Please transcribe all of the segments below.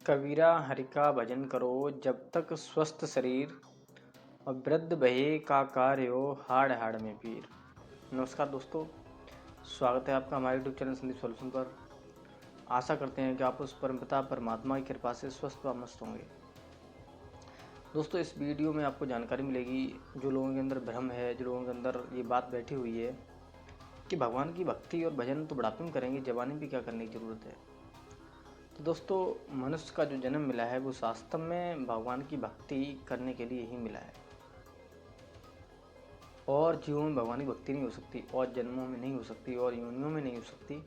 कबीरा हरि का भजन करो जब तक स्वस्थ शरीर और वृद्ध भये का कार्य हो हाड़ हाड़ में पीर। नमस्कार दोस्तों, स्वागत है आपका हमारे यूट्यूब चैनल संदीप सॉल्यूशन पर। आशा करते हैं कि आप उस परमपिता परमात्मा की कृपा से स्वस्थ व मस्त होंगे। दोस्तों, इस वीडियो में आपको जानकारी मिलेगी, जो लोगों के अंदर भ्रम है, जो लोगों के अंदर ये बात बैठी हुई है कि भगवान की भक्ति और भजन तो बुढ़ापे में करेंगे, जवानी में क्या करने की ज़रूरत है। तो दोस्तों, मनुष्य का जो जन्म मिला है वो वास्तव में भगवान की भक्ति करने के लिए ही मिला है। और जीवों में भगवान की भक्ति नहीं हो सकती, और जन्मों में नहीं हो सकती, और योनियों में नहीं हो सकती।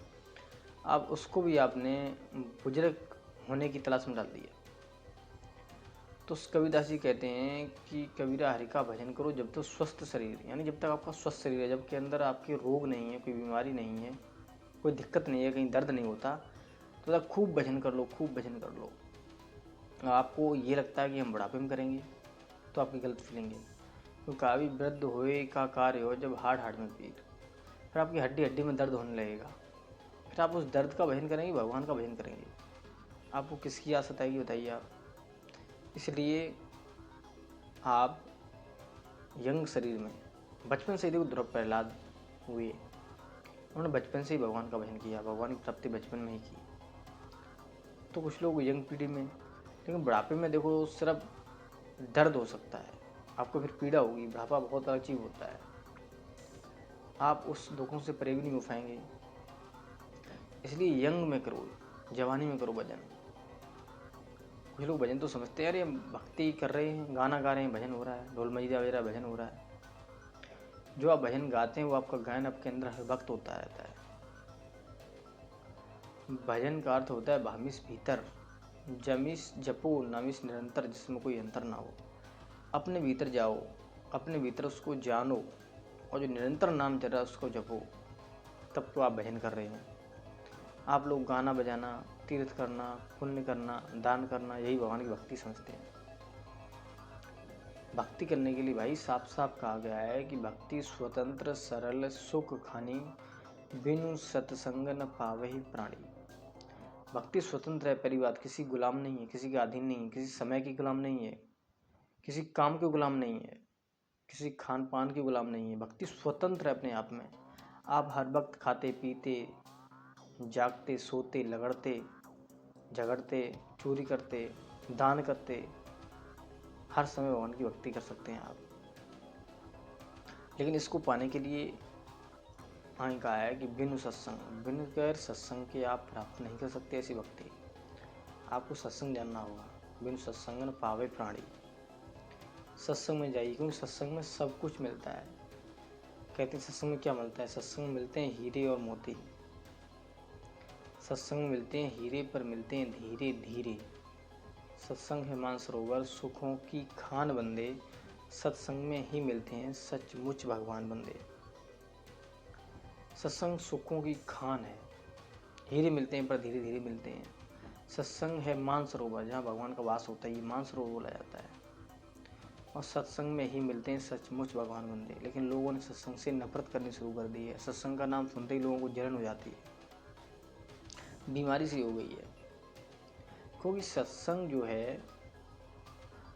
अब उसको भी आपने बुजुर्ग होने की तलाश में डाल दिया। तो कबीरदास जी कहते हैं कि कबीरा हरि का भजन करो जब तक स्वस्थ शरीर, यानी जब तक आपका स्वस्थ शरीर है, जबकि अंदर आपके रोग नहीं है, कोई बीमारी नहीं है, कोई दिक्कत नहीं है, कहीं दर्द नहीं होता, तो खूब भजन कर लो, खूब भजन कर लो। आपको ये लगता है कि हम बुढ़ापे में करेंगे, तो आपकी गलत फीलिंग है। तो कावी वृद्ध होए का कार्य हो जब हाड़ हाड़ में पीर, फिर आपकी हड्डी हड्डी में दर्द होने लगेगा। फिर आप उस दर्द का भजन करेंगे, भगवान का भजन करेंगे। आपको किसकी आसत आएगी बताइए आप। इसलिए आप यंग शरीर में बचपन से ही देखो, ध्रुव प्रहलाद हुए, उन्होंने बचपन से ही भगवान का भजन किया, भगवान की प्राप्ति बचपन में ही की। तो कुछ लोग यंग पीढ़ी में, लेकिन बुढ़ापे में देखो सिर्फ दर्द हो सकता है, आपको फिर पीड़ा होगी। बुढ़ापा बहुत अलग चीज़ होता है, आप उस दुखों से परे भी नहीं हो पाएंगे। इसलिए यंग में करो, जवानी में करो भजन। कुछ लोग भजन तो समझते हैं, अरे भक्ति कर रहे हैं, गाना गा रहे हैं, भजन हो रहा है, ढोल मजीरा वगैरह भजन हो रहा है। जो आप भजन गाते हैं वो आपका गायन आपके अंदर हर वक्त होता रहता है। भजन का अर्थ होता है भामिस भीतर, जमिस जपो नमिस निरंतर, जिसमें कोई अंतर ना हो। अपने भीतर जाओ, अपने भीतर उसको जानो, और जो निरंतर नाम चल रहा है उसको जपो, तब तो आप भजन कर रहे हैं। आप लोग गाना बजाना, तीर्थ करना, पुण्य करना, दान करना, यही भगवान की भक्ति समझते हैं। भक्ति करने के लिए भाई साफ साफ कहा गया है कि भक्ति स्वतंत्र सरल सुख खानी, बिनु सत्संग न पावहि प्राणी। भक्ति स्वतंत्र है, पहली बात, किसी गुलाम नहीं है, किसी के अधीन नहीं है, किसी समय की गुलाम नहीं है, किसी काम के गुलाम नहीं है, किसी खान पान की गुलाम नहीं है। भक्ति स्वतंत्र है अपने आप में। आप हर वक्त खाते पीते, जागते सोते, लगड़ते झगड़ते, चोरी करते, दान करते, हर समय भगवान की भक्ति कर सकते हैं आप। लेकिन इसको पाने के लिए वहाँ कहा है कि बिनु सत्संग, बिनु गैर सत्संग के आप प्राप्त नहीं कर सकते ऐसी भक्ति। आपको सत्संग जानना होगा। बिनु सत्संग न पावे प्राणी। सत्संग में जाइए, क्योंकि सत्संग में सब कुछ मिलता है। कहते हैं सत्संग में क्या मिलता है? सत्संग में मिलते हैं हीरे और मोती। सत्संग में मिलते हैं हीरे, पर मिलते हैं धीरे धीरे। सत्संग है मानसरोवर, सुखों की खान बंदे, सत्संग में ही मिलते हैं सचमुच भगवान बंदे। सत्संग सुखों की खान है, हीरे मिलते हैं पर धीरे धीरे मिलते हैं। सत्संग है मानसरोवर, जहाँ भगवान का वास होता है, ये मानसरोवर बोला जाता है। और सत्संग में ही मिलते हैं सचमुच भगवान बंदे। लेकिन लोगों ने सत्संग से नफरत करनी शुरू कर दी है। सत्संग का नाम सुनते ही लोगों को जलन हो जाती है, बीमारी सी हो गई है। क्योंकि सत्संग जो है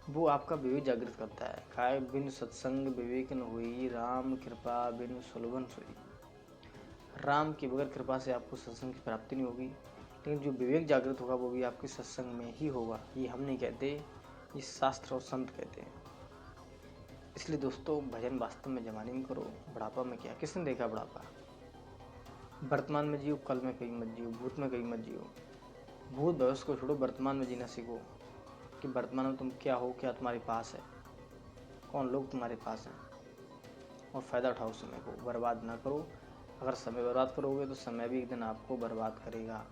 वो आपका विवेक जागृत करता है। काय बिन सत्संग विवेक न हुई, राम कृपा बिन सुलभन सोई। राम की बगैर कृपा से आपको सत्संग की प्राप्ति नहीं होगी, लेकिन जो विवेक जागृत होगा वो भी आपके सत्संग में ही होगा। ये हम नहीं कहते, ये शास्त्र और संत कहते हैं। इसलिए दोस्तों, भजन वास्तव में जवानी में करो, बुढ़ापा में क्या। किसने देखा बुढ़ापा? वर्तमान में जियो, कल में कहीं मत जियो, भूत में कहीं मत जियो। भूत भविष्य को छोड़ो, वर्तमान में जीना सीखो कि वर्तमान में तुम क्या हो, क्या तुम्हारे पास है, कौन लोग तुम्हारे पास हैं, और फ़ायदा उठाओ। समय को बर्बाद ना करो। अगर समय बर्बाद करोगे तो समय भी एक दिन आपको बर्बाद करेगा।